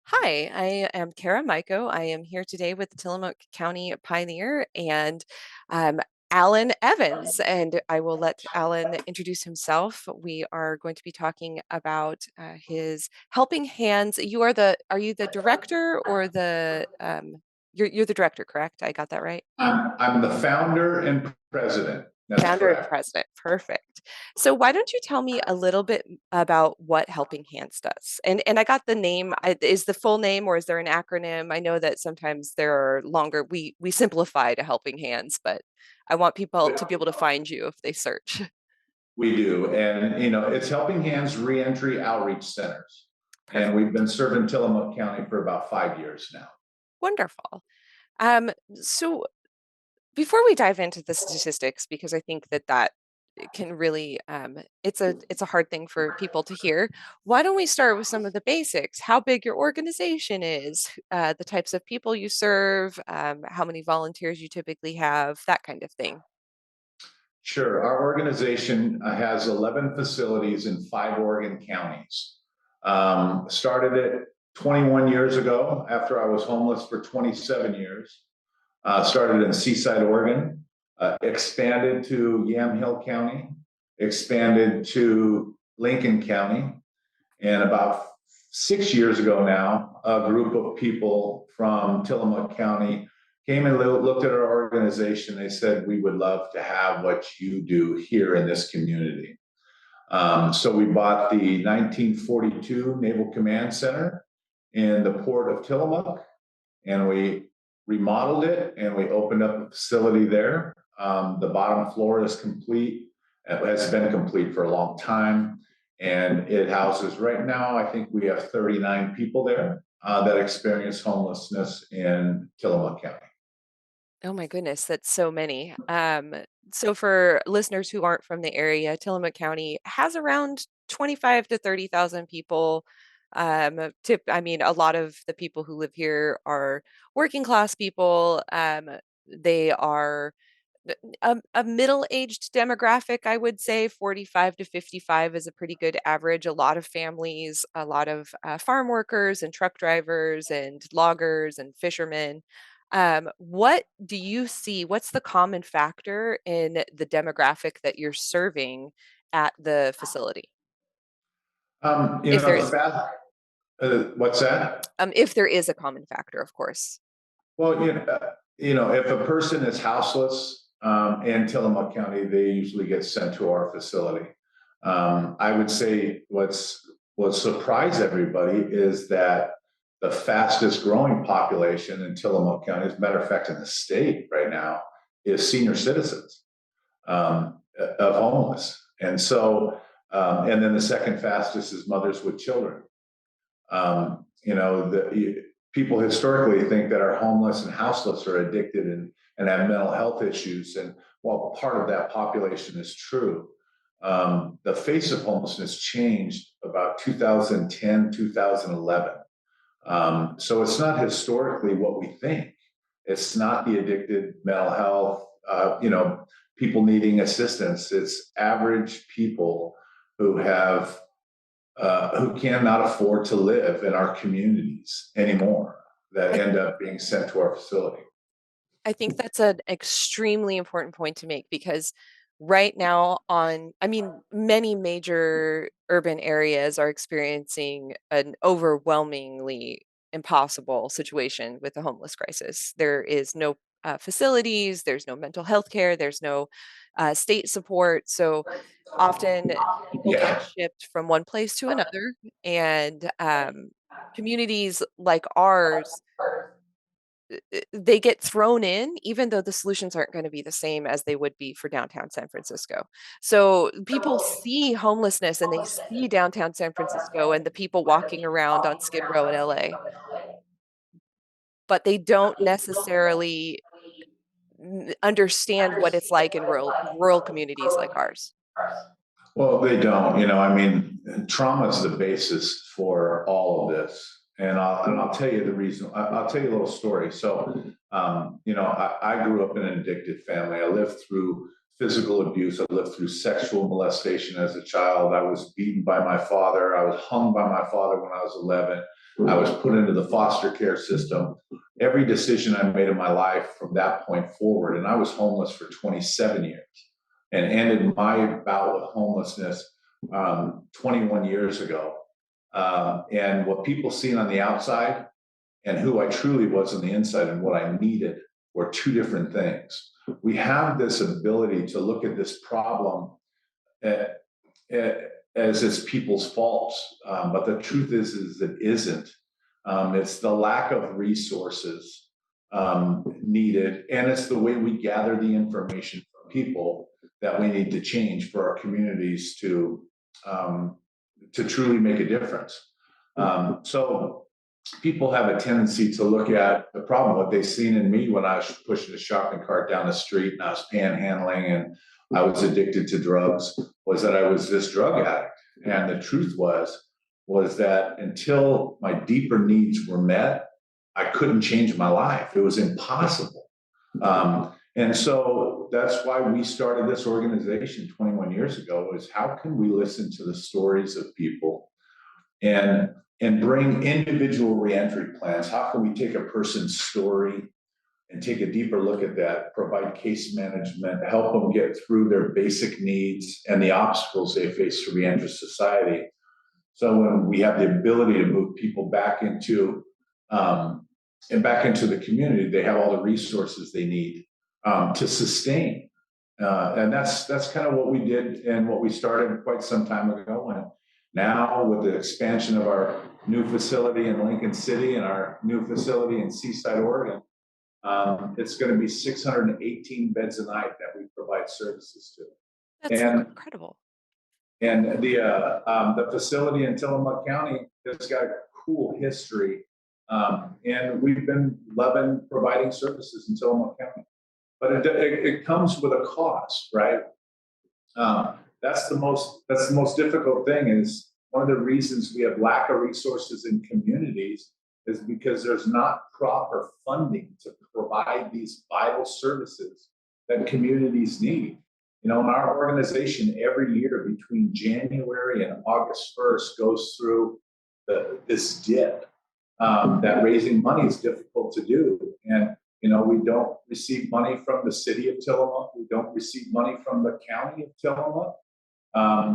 Hi, I am Kara Maiko. I am here today with the Tillamook County Pioneer and um, Alan Evans, and I will let Alan introduce himself. We are going to be talking about his helping hands. Are you the director or you're the director, correct? I got that right? I'm the founder and president. That's Founder and correct. president. Perfect. So why don't you tell me a little bit about what Helping Hands does? And I got the name. Is the full name or is there an acronym? I know that sometimes there are longer. We simplify to Helping Hands, but I want people to be able to find you if they search. We do. And, it's Helping Hands Reentry Outreach Centers. And we've Perfect. been serving Tillamook County for about 5 years now. Wonderful. So before we dive into the statistics, because I think that can really it's a hard thing for people to hear. Why don't we start with some of the basics? How big your organization is, the types of people you serve, how many volunteers you typically have, that kind of thing. Sure. Our organization has 11 facilities in 5 Oregon counties. Started it 21 years ago after I was homeless for 27 years. Started in Seaside, Oregon, expanded to Yamhill County, expanded to Lincoln County, and about 6 years ago now, a group of people from Tillamook County came and looked at our organization. They said, we would love to have what you do here in this community. So we bought the 1942 Naval Command Center in the port of Tillamook, and we remodeled it and we opened up a facility there. The bottom floor is complete. It has been complete for a long time. And it houses right now, I think we have 39 people there that experience homelessness in Tillamook County. Oh my goodness, that's so many. So for listeners who aren't from the area, Tillamook County has around 25 to 30,000 people. I mean, a lot of the people who live here are working class people. They are a middle-aged demographic, I would say 45 to 55 is a pretty good average. A lot of families, a lot of farm workers and truck drivers and loggers and fishermen. What do you see? What's the common factor in the demographic that you're serving at the facility? Um, you If know, there the is, fast, what's that? if there is a common factor, of course. Well, if a person is houseless in Tillamook County, they usually get sent to our facility. I would say what surprised everybody is that the fastest growing population in Tillamook County, as a matter of fact, in the state right now, is senior citizens of homeless, and then the second fastest is mothers with children. People historically think that our homeless and houseless are addicted and have mental health issues. And while part of that population is true, the face of homelessness changed about 2010, 2011. So it's not historically what we think. It's not the addicted mental health, people needing assistance. It's average people who have who cannot afford to live in our communities anymore that I, end up being sent to our facility. I think that's an extremely important point to make because right now I mean, many major urban areas are experiencing an overwhelmingly impossible situation with the homeless crisis. There is no facilities, there's no mental health care, there's no state support. So often people get Yeah. shipped from one place to another, and communities like ours they get thrown in, even though the solutions aren't going to be the same as they would be for downtown San Francisco. So people see homelessness and they see downtown San Francisco and the people walking around on Skid Row in LA, but they don't necessarily understand what it's like in rural communities like ours. Well, they don't. I mean, trauma is the basis for all of this. And I'll tell you the reason. I'll tell you a little story. So, I grew up in an addicted family. I lived through physical abuse. I lived through sexual molestation as a child. I was beaten by my father. I was hung by my father when I was 11. I was put into the foster care system. Every decision I made in my life from that point forward, and I was homeless for 27 years and ended my bout with homelessness 21 years ago. And what people seen on the outside and who I truly was on the inside and what I needed were two different things. We have this ability to look at this problem at, as it's people's faults, but the truth is it isn't. It's the lack of resources needed, and it's the way we gather the information from people that we need to change for our communities to truly make a difference. So people have a tendency to look at the problem, what they've seen in me when I was pushing a shopping cart down the street and I was panhandling and I was addicted to drugs, was that I was this drug addict. And the truth was that until my deeper needs were met, I couldn't change my life. It was impossible. And so that's why we started this organization 21 years ago, is how can we listen to the stories of people and bring individual reentry plans? How can we take a person's story and take a deeper look at that, provide case management, help them get through their basic needs and the obstacles they face to reenter society? So when we have the ability to move people back into back into the community, they have all the resources they need to sustain. And that's kind of what we did and what we started quite some time ago. And now with the expansion of our new facility in Lincoln City and our new facility in Seaside, Oregon, it's going to be 618 beds a night that we provide services to. That's And incredible. the facility in Tillamook County has got a cool history, and we've been loving providing services in Tillamook County. But it comes with a cost, right? That's the most difficult thing. Is one of the reasons we have lack of resources in communities is because there's not proper funding to provide these vital services that communities need. You know, in our organization, every year between January and August 1st goes through this dip that raising money is difficult to do. And, you know, we don't receive money from the city of Tillamook. We don't receive money from the county of Tillamook.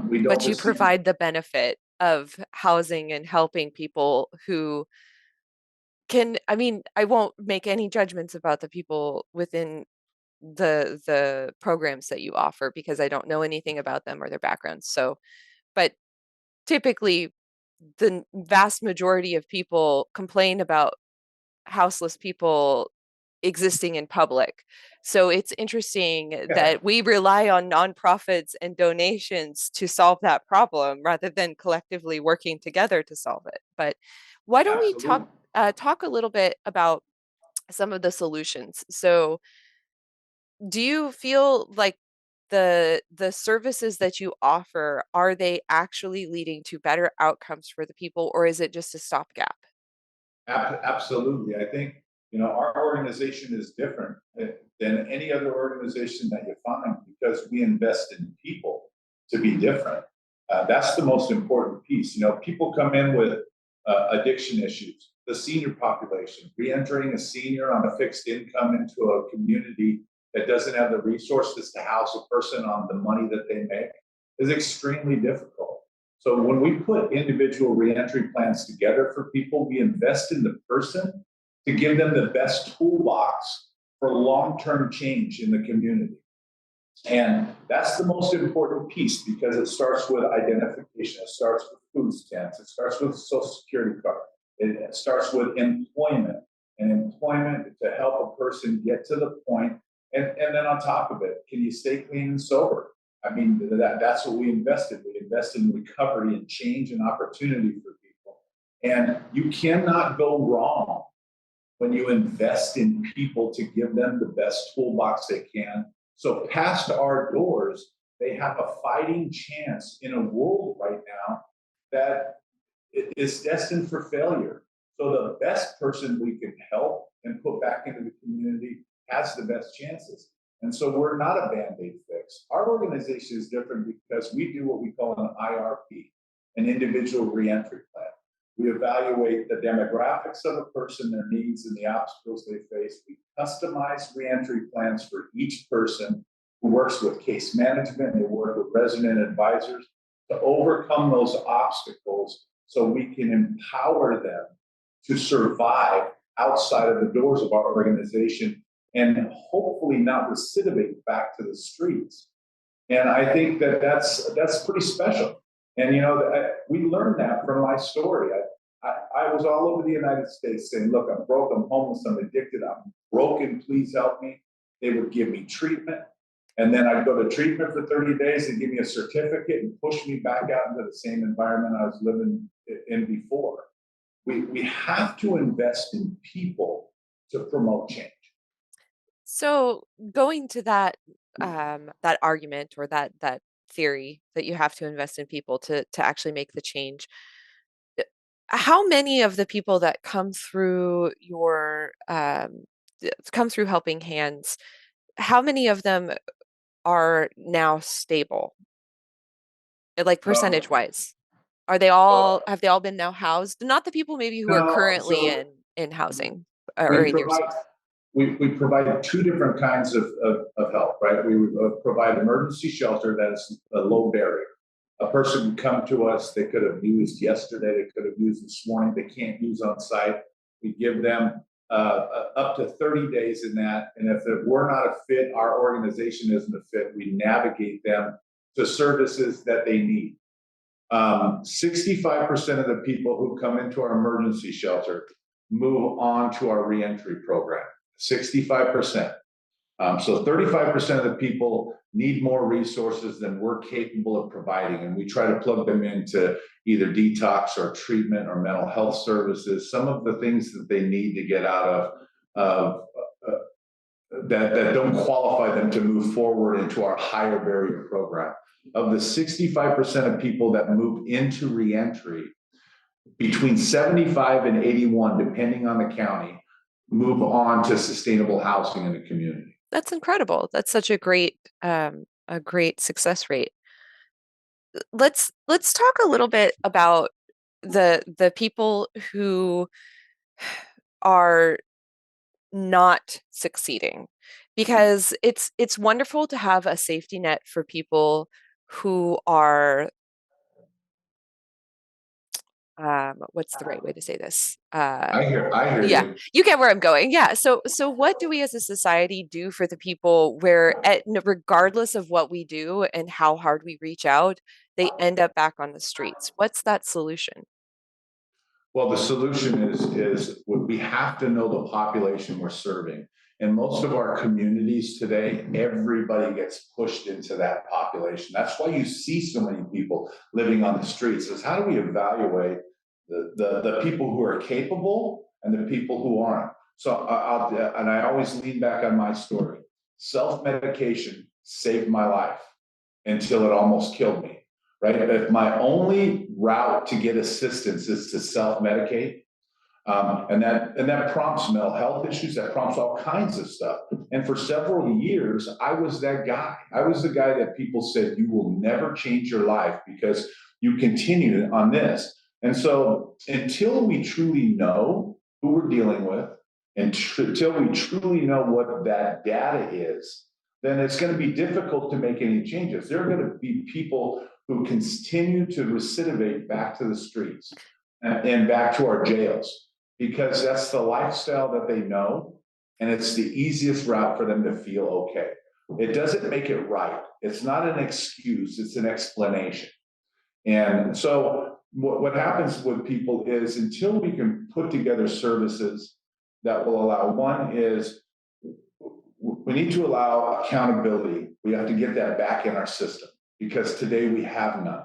We don't But you receive. provide the benefit of housing and helping people who can, I mean, I won't make any judgments about the people within the programs that you offer because I don't know anything about them or their backgrounds. So, but typically the vast majority of people complain about houseless people existing in public. So it's interesting Yeah, that we rely on nonprofits and donations to solve that problem rather than collectively working together to solve it. But why don't we absolutely. talk a little bit about some of the solutions? So do you feel like the services that you offer, are they actually leading to better outcomes for the people, or is it just a stopgap? Absolutely. I think, you know, our organization is different than any other organization that you find because we invest in people to be different. That's the most important piece. You know, people come in with addiction issues, the senior population, re-entering a senior on a fixed income into a community that doesn't have the resources to house a person on the money that they make is extremely difficult. So when we put individual reentry plans together for people, we invest in the person to give them the best toolbox for long-term change in the community. And that's the most important piece because it starts with identification. It starts with food stamps. It starts with a social security card. It starts with employment and employment to help a person get to the point. And then on top of it, can you stay clean and sober? I mean, that's what we invest in. We invest in recovery and change and opportunity for people. And you cannot go wrong when you invest in people to give them the best toolbox they can. So past our doors, they have a fighting chance in a world right now that is destined for failure. So the best person we can help and put back into the community has the best chances. And so we're not a Band-Aid fix. Our organization is different because we do what we call an IRP, an individual reentry plan. We evaluate the demographics of a person, their needs, and the obstacles they face. We customize reentry plans for each person who works with case management and work with resident advisors to overcome those obstacles so we can empower them to survive outside of the doors of our organization and hopefully not recidivate back to the streets. And I think that that's pretty special. And we learned that from my story. I was all over the United States saying, "Look, I'm broke, I'm homeless, I'm addicted, I'm broken. Please help me." They would give me treatment, and then I'd go to treatment for 30 days and give me a certificate and push me back out into the same environment I was living in before. We have to invest in people to promote change. So going to that that argument or that theory that you have to invest in people to actually make the change, how many of the people that come through your come through Helping Hands, how many of them are now stable, like percentage Um, wise? Are they well, all have they all been now housed? Not the people maybe who are no, currently so in housing or we in your provide seats. we provide two different kinds of help, right? We provide emergency shelter that's a low barrier. A person can come to us, they could have used yesterday, they could have used this morning, they can't use on site. We give them up to 30 days in that. And if we're not a fit, our organization isn't a fit, we navigate them to services that they need. 65% of the people who come into our emergency shelter move on to our reentry program. 65%. So 35% of the people need more resources than we're capable of providing. And we try to plug them into either detox or treatment or mental health services, some of the things that they need to get out of that don't qualify them to move forward into our higher barrier program. Of the 65% of people that move into reentry, between 75 and 81, depending on the county, move on to sustainable housing in the community. That's incredible. That's such a great success rate. Let's talk a little bit about the people who are not succeeding, because it's wonderful to have a safety net for people who are what's the right way to say this? I hear Yeah, you. you get where I'm going. Yeah. So what do we as a society do for the people where regardless of what we do and how hard we reach out, they end up back on the streets? What's that solution? Well, the solution is we have to know the population we're serving. In most of our communities today, everybody gets pushed into that population. That's why you see so many people living on the streets. Is how do we evaluate the people who are capable and the people who aren't? So I always lean back on my story. Self-medication saved my life until it almost killed me, right? If my only route to get assistance is to self-medicate, and that prompts mental health issues, that prompts all kinds of stuff. And for several years, I was that guy. I was the guy that people said, you will never change your life because you continue on this. And so until we truly know who we're dealing with, and until we truly know what that data is, then it's going to be difficult to make any changes. There are going to be people who continue to recidivate back to the streets and back to our jails because that's the lifestyle that they know, and it's the easiest route for them to feel okay. It doesn't make it right. It's not an excuse, it's an explanation. And so what happens with people is until we can put together services that will allow, one is we need to allow accountability. We have to get that back in our system because today we have none.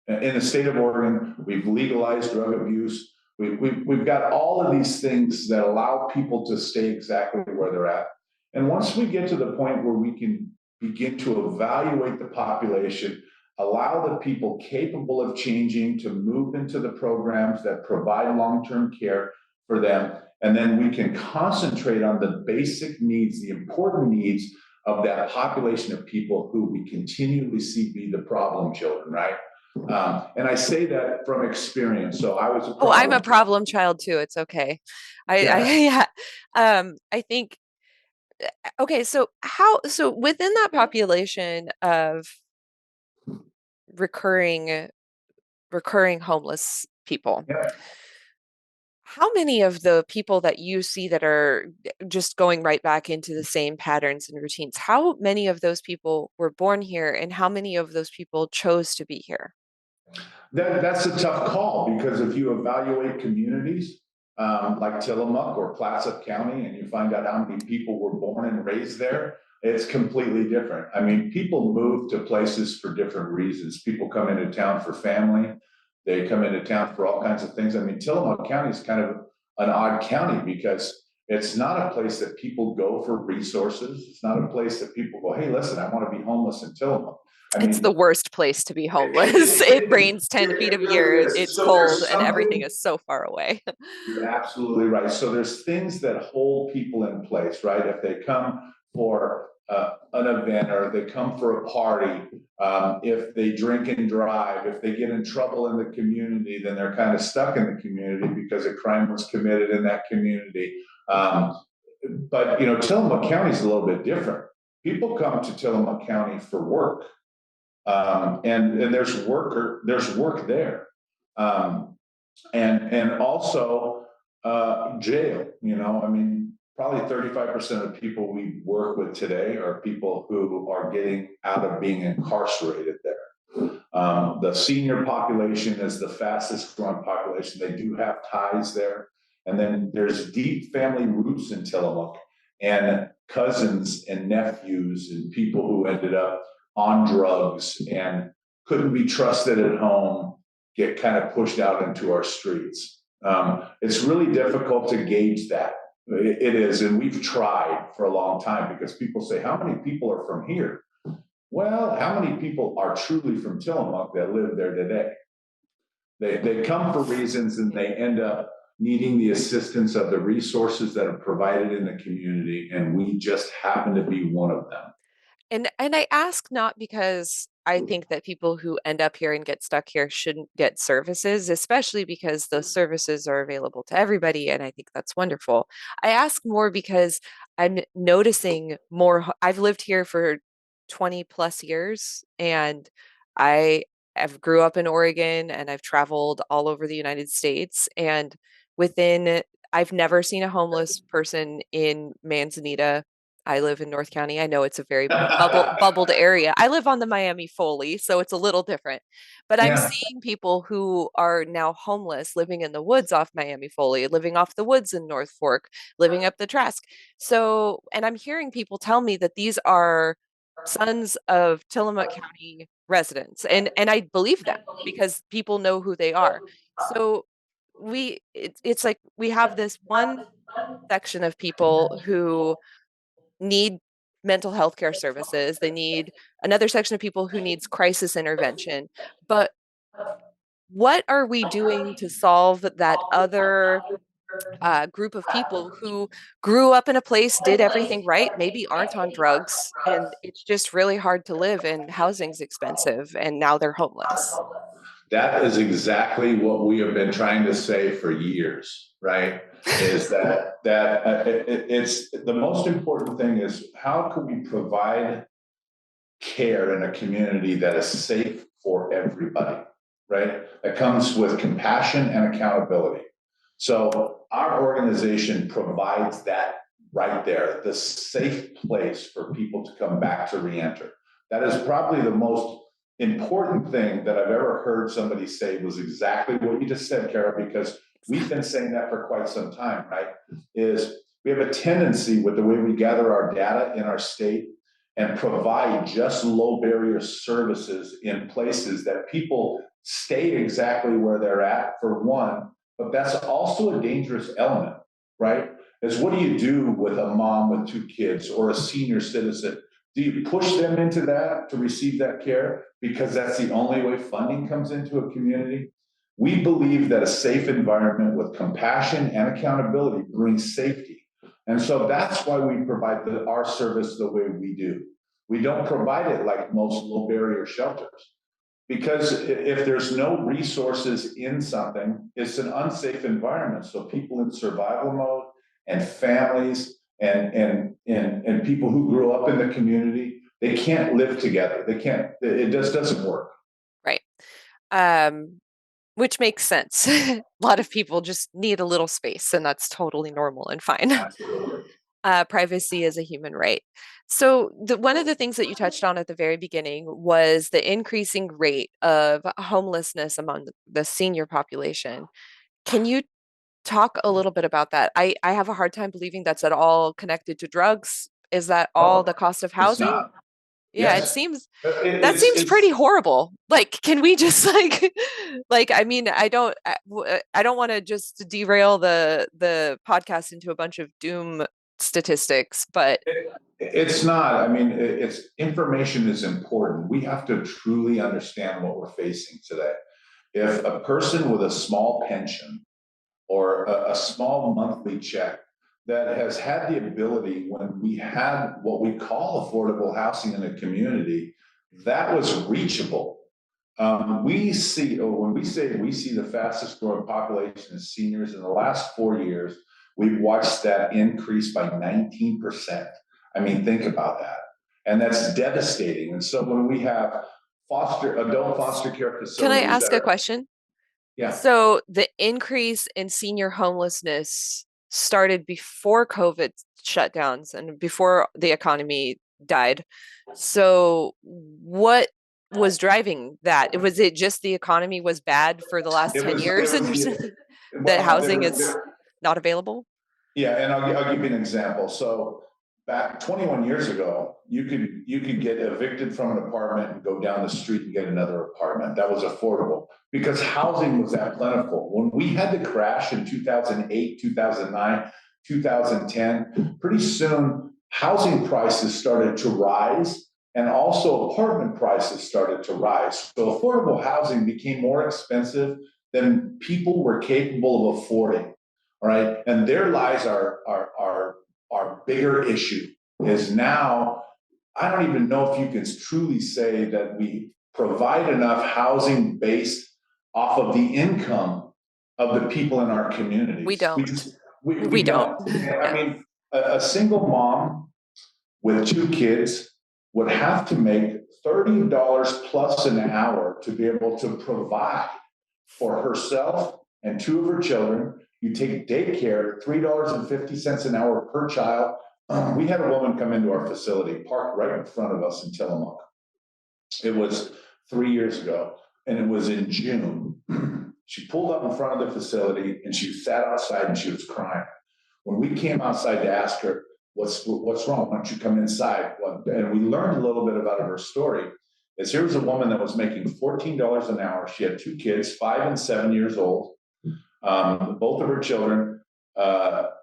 In the state of Oregon, we've legalized drug abuse. We've got all of these things that allow people to stay exactly where they're at. And once we get to the point where we can begin to evaluate the population, allow the people capable of changing to move into the programs that provide long-term care for them, and then we can concentrate on the basic needs, the important needs of that population of people who we continually see be the problem children, right? And I say that from experience. So I was a Oh, I'm a problem child. problem child too. It's okay. Yeah. Yeah. I think, okay, so within that population of recurring, recurring homeless people, Yeah. how many of the people that you see that are just going right back into the same patterns and routines, how many of those people were born here and how many of those people chose to be here? That's a tough call because if you evaluate communities like Tillamook or Clatsop County and you find out how many people were born and raised there, it's completely different. I mean, people move to places for different reasons. People come into town for family, they come into town for all kinds of things. I mean, Tillamook County is kind of an odd county because it's not a place that people go for resources. It's not a place that people go, hey, listen, I want to be homeless in Tillamook. I It's the mean, worst place to be homeless. It it, rains 10 feet it a really year, is. it's So cold, there's and everything something. is so far away. You're absolutely right. So there's things that hold people in place, right? If they come for an event or they come for a party, if they drink and drive, if they get in trouble in the community, then they're kind of stuck in the community because a crime was committed in that community. But you know, Tillamook County is a little bit different. People come to Tillamook County for work, and there's work there. Um, and also jail. You know, I mean, probably 35% of people we work with today are people who are getting out of being incarcerated there. The senior population is the fastest growing population. They do have ties there. And then there's deep family roots in Tillamook and cousins and nephews and people who ended up on drugs and couldn't be trusted at home get kind of pushed out into our streets. It's really difficult to gauge that. It is, and we've tried for a long time because people say, how many people are from here? Well, how many people are truly from Tillamook that live there today? They come for reasons and they end up needing the assistance of the resources that are provided in the community, and we just happen to be one of them. And I ask not because I think that people who end up here and get stuck here shouldn't get services, especially because those services are available to everybody, and I think that's wonderful. I ask more because I'm noticing more. I've lived here for 20 plus years, and I have grew up in Oregon, and I've traveled all over the United States, and within I've never seen a homeless person in Manzanita. I live in North County. I know it's a very bubbled area. I live on the Miami Foley, so it's a little different. But I'm Yeah. seeing people who are now homeless, living in the woods off Miami Foley, living off the woods in North Fork, living up the Trask. So, and I'm hearing people tell me that these are sons of Tillamook County residents, and I believe them because people know who they are. So it's like we have this one section of people who need mental health care services. They need another section of people who needs crisis intervention. But what are we doing to solve that other group of people who grew up in a place, did everything right, maybe aren't on drugs, and it's just really hard to live and housing's expensive, and now they're homeless? That is exactly what we have been trying to say for years, right? Is it's the most important thing is how can we provide care in a community that is safe for everybody, right? That comes with compassion and accountability. So our organization provides that right there, the safe place for people to come back to reenter. That is probably the most important thing that I've ever heard somebody say was exactly what you just said, Kara, because we've been saying that for quite some time, right? Is we have a tendency with the way we gather our data in our state and provide just low barrier services in places that people stay exactly where they're at for one, but that's also a dangerous element, right? Is what do you do with a mom with two kids or a senior citizen? Do you push them into that to receive that care because that's the only way funding comes into a community? We believe that a safe environment with compassion and accountability brings safety. And so that's why we provide our service the way we do. We don't provide it like most low barrier shelters. Because if there's no resources in something, it's an unsafe environment. So people in survival mode and families and people who grew up in the community, they can't live together. They can't, it just doesn't work. Right. Um, which makes sense. A lot of people just need a little space, and that's totally normal and fine. Absolutely. Privacy is a human right. So, one of the things that you touched on at the very beginning was the increasing rate of homelessness among the senior population. Can you talk a little bit about that? I have a hard time believing that's at all connected to drugs. Is that all the Oh, cost of it's housing? not. Yeah, it Yes. seems that seems pretty It's horrible. Like, can we just like I mean, I don't want to just derail the podcast into a bunch of doom statistics, but it's not. I mean, it's information is important. We have to truly understand what we're facing today. If a person with a small pension or a small monthly check that has had the ability when we had what we call affordable housing in a community, that was reachable. We see, or when we say we see the fastest growing population of seniors in the last 4 years, we've watched that increase by 19%. I mean, think about that. And that's devastating. And so when we have adult foster care can I facilities that ask a are, question? yeah, So the increase in senior homelessness started before COVID shutdowns and before the economy died. So what was driving that? Was it just the economy was bad for the last 10 it years and was, there's yeah, that well, housing is not available? yeah, and I'll give you an example. So back 21 years ago, you could get evicted from an apartment and go down the street and get another apartment. That was affordable because housing was that plentiful. When we had the crash in 2008, 2009, 2010, pretty soon housing prices started to rise and also apartment prices started to rise. So affordable housing became more expensive than people were capable of affording. All right. And there lies our bigger issue is now, I don't even know if you can truly say that we provide enough housing based off of the income of the people in our We communities. We don't. just, we We don't. don't. I Yeah. mean, a single mom with two kids would have to make $30 plus an hour to be able to provide for herself and two of her children. You take daycare, $3.50 an hour per child. We had a woman come into our facility, parked right in front of us in Tillamook. It was 3 years ago, and it was in June. She pulled up in front of the facility and she sat outside and she was crying. When we came outside to ask her, what's wrong? Why don't you come inside? And we learned a little bit about her story. Is here was a woman that was making $14 an hour. She had two kids, 5 and 7 years old, both of her children.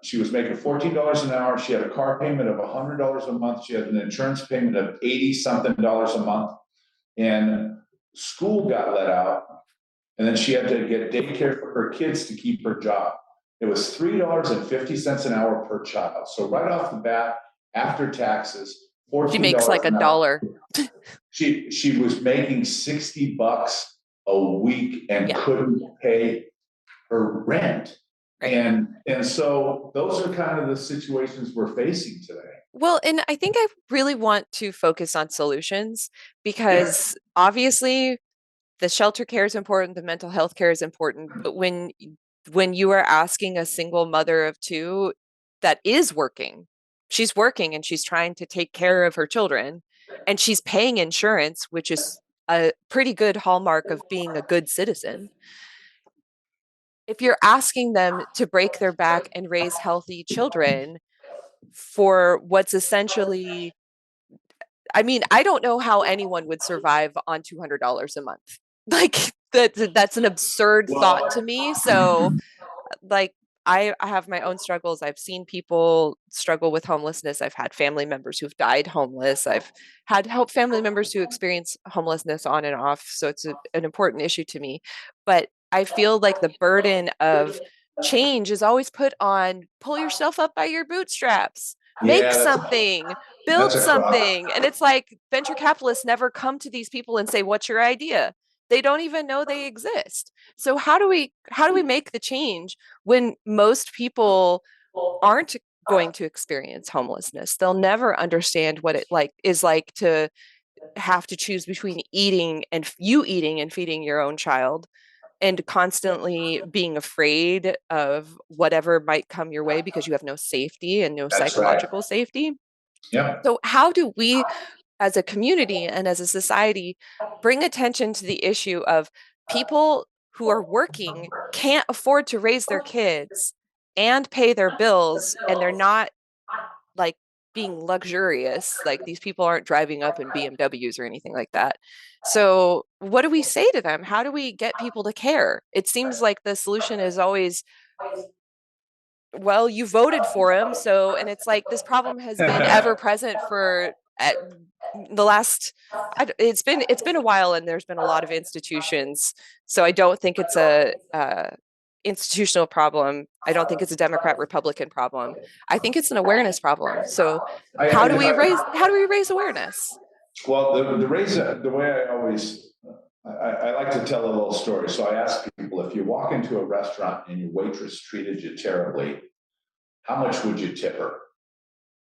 She was making $14 an hour. She had a car payment of $100 a month. She had an insurance payment of 80 something dollars a month. And school got let out. And then she had to get daycare for her kids to keep her job. It was $3.50 an hour per child. So right off the bat, after taxes, She $14 makes like a an hour. dollar. She was making $60 a week and Yeah, couldn't pay her rent. right. And so those are kind of the situations we're facing today. Well, and I think I really want to focus on solutions Yeah. because obviously the shelter care is important, the mental health care is important, but when you are asking a single mother of two that is working, she's working and she's trying to take care of her children and she's paying insurance, which is a pretty good hallmark of being a good citizen. If you're asking them to break their back and raise healthy children for what's essentially, I mean, I don't know how anyone would survive on $200 a month. Like that's an absurd thought to Well, me. So like I have my own struggles. I've seen people struggle with homelessness. I've had family members who've died homeless. I've had help family members who experience homelessness on and off. So it's an important issue to me. But I feel like the burden of change is always put on pull yourself up by your bootstraps, make Yeah, something, that's build a crock. something. And it's like venture capitalists never come to these people and say, what's your idea? They don't even know they exist. So how do we make the change when most people aren't going to experience homelessness? They'll never understand what it like is like to have to choose between eating and feeding your own child and constantly being afraid of whatever might come your way because you have no safety and no That's right. psychological safety. Yep. So, how do we as a community and as a society bring attention to the issue of people who are working can't afford to raise their kids and pay their bills and they're not like being luxurious. Like these people aren't driving up in BMWs or anything like that. So, what do we say to them? How do we get people to care? It seems like the solution is always, well, you voted for him. So, and it's like this problem has been ever present for at the last it's been a while and there's been a lot of institutions. So I don't think it's a institutional problem. I don't think it's a Democrat Republican problem. I think it's an awareness problem. So how do we raise awareness? Well, the way I always, I like to tell a little story. So I ask people, if you walk into a restaurant and your waitress treated you terribly, how much would you tip her?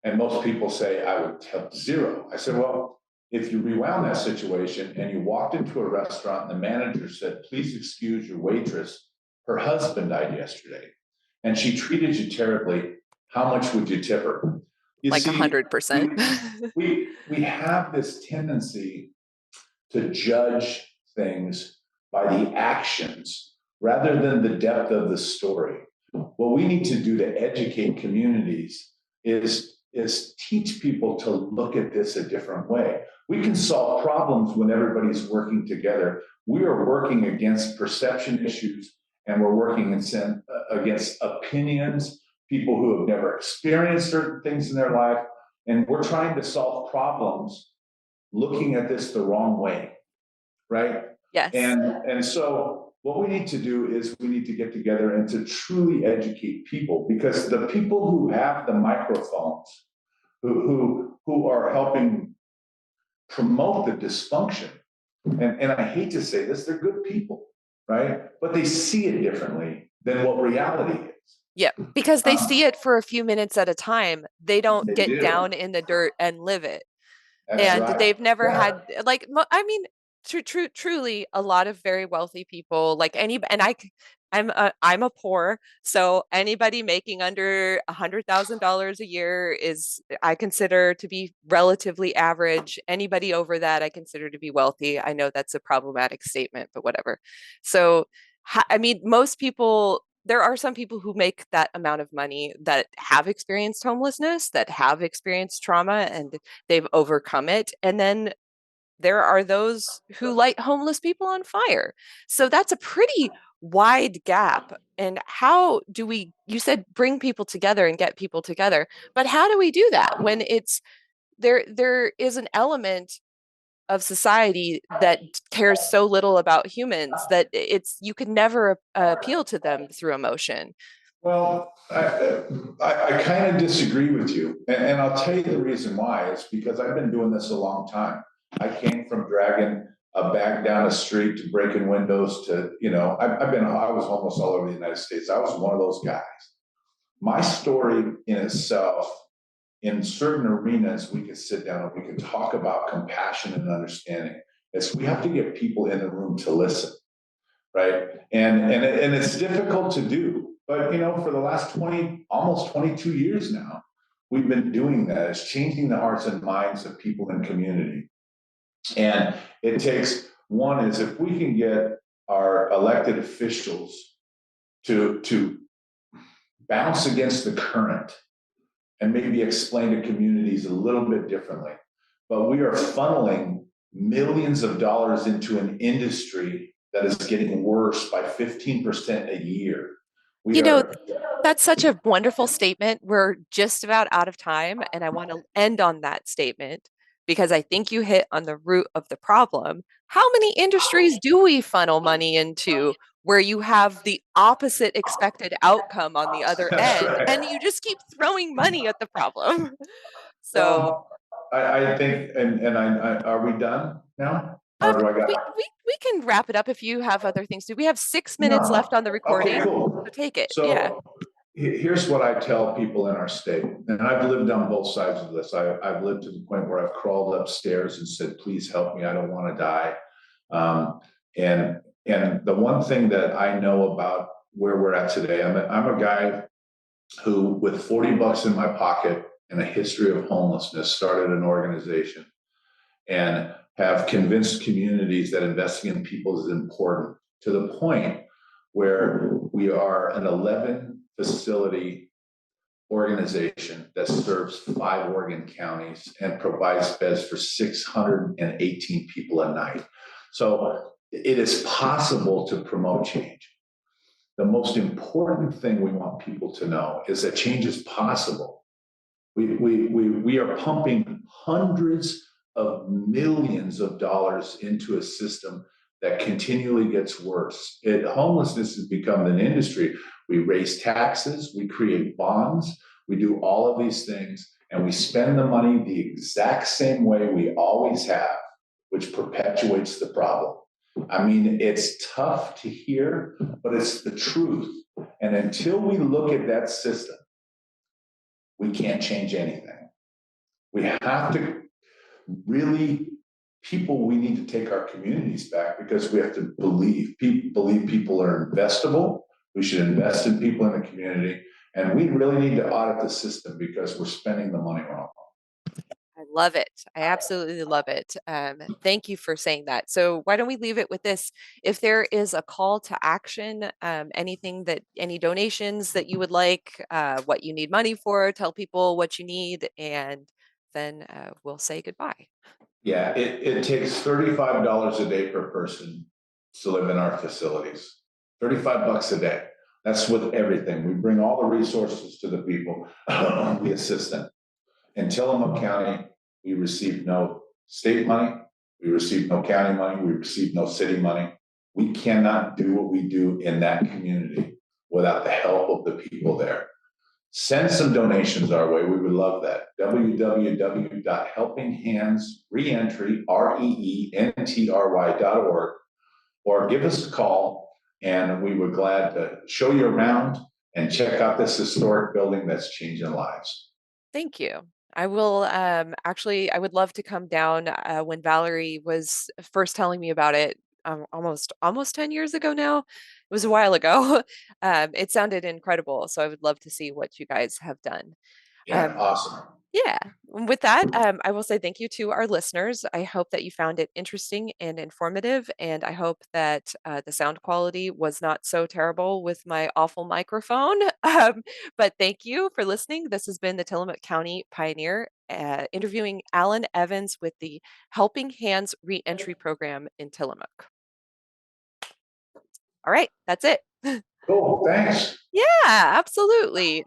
And most people say, I would tip zero. I said, well, if you rewound that situation and you walked into a restaurant and the manager said, please excuse your waitress, her husband died yesterday, and she treated you terribly, how much would you tip her? You Like see, 100%. we have this tendency to judge things by the actions rather than the depth of the story. What we need to do to educate communities is teach people to look at this a different way. We can solve problems when everybody's working together. We are working against perception issues and we're working against opinions, people who have never experienced certain things in their life. And we're trying to solve problems looking at this the wrong way, right? Yes. And so what we need to do is we need to get together and to truly educate people, because the people who have the microphones, who are helping promote the dysfunction, and I hate to say this, they're good people, right? But they see it differently than what reality is. Yeah, because they see it for a few minutes at a time. They don't They get do. down in the dirt and live it. That's And right. they've never Yeah. had like I mean truly a lot of very wealthy people like any and I'm a poor, so anybody making under $100,000 a year is I consider to be relatively average. Anybody over that I consider to be wealthy. I know that's a problematic statement, but whatever. So I mean most people, there are some people who make that amount of money that have experienced homelessness, that have experienced trauma, and they've overcome it. And then there are those who light homeless people on fire. So that's a pretty wide gap. And how do we, you said bring people together and get people together, but how do we do that when it's there is an element of society that cares so little about humans that it's you could never appeal to them through emotion. Well, I kind of disagree with you. And I'll tell you the reason why. It's because I've been doing this a long time. I came from dragging a bag down the street to breaking windows to, I was homeless all over the United States. I was one of those guys. My story in itself, in certain arenas, we could sit down and we could talk about compassion and understanding. It's we have to get people in the room to listen, right? And it's difficult to do, but for the last 20, almost 22 years now, we've been doing that. It's changing the hearts and minds of people in community. And it takes one is if we can get our elected officials to bounce against the current and maybe explain to communities a little bit differently. But we are funneling millions of dollars into an industry that is getting worse by 15% a year. We You know, are, that's such a wonderful statement. We're just about out of time, and I want to end on that statement because I think you hit on the root of the problem. How many industries do we funnel money into? where you have the opposite expected outcome on the other That's end, right. and you just keep throwing money at the problem. So, Well, I think, are we done now? Or do I got? we can wrap it up if you have other things to do. We have 6 minutes No. left on the Okay, recording, cool. so take it. Yeah. So here's what I tell people in our state, and I've lived on both sides of this. I've lived to the point where I've crawled upstairs and said, please help me. I don't want to die. Um, and, and the one thing that I know about where we're at today, I'm a guy who, with 40 bucks in my pocket and a history of homelessness, started an organization and have convinced communities that investing in people is important, to the point where we are an 11 facility organization that serves 5 Oregon counties and provides beds for 618 people a night. So it is possible to promote change. The most important thing we want people to know is that change is possible. We are pumping hundreds of millions of dollars into a system that continually gets worse. Homelessness has become an industry. We raise taxes, we create bonds, we do all of these things, and we spend the money the exact same way we always have, which perpetuates the problem. I mean, it's tough to hear, but it's the truth. And until we look at that system, we can't change anything. We have to really, we need to take our communities back, because we have to believe people are investable. We should invest in people in the community. And we really need to audit the system, because we're spending the money wrong. I love it. I absolutely love it. Thank you for saying that. So, why don't we leave it with this? If there is a call to action, anything that, any donations that you would like, what you need money for, tell people what you need, and then we'll say goodbye. Yeah, it takes $35 a day per person to live in our facilities. 35 bucks a day. That's with everything. We bring all the resources to the people, the assistant. In Tillamook County, we receive no state money, we receive no county money, we receive no city money. We cannot do what we do in that community without the help of the people there. Send some donations our way. We would love that. www.helpinghandsreentry.org, or give us a call, and we would glad to show you around and check out this historic building that's changing lives. Thank you. I will actually, I would love to come down when Valerie was first telling me about it, almost 10 years ago now. It was a while ago. It sounded incredible, so I would love to see what you guys have done. Yeah, Um, awesome. yeah. With that, I will say thank you to our listeners. I hope that you found it interesting and informative, and I hope that the sound quality was not so terrible with my awful microphone. But thank you for listening. This has been the Tillamook County Pioneer interviewing Alan Evans with the Helping Hands Reentry Program in Tillamook. All right, that's it. Cool, thanks. Yeah, absolutely.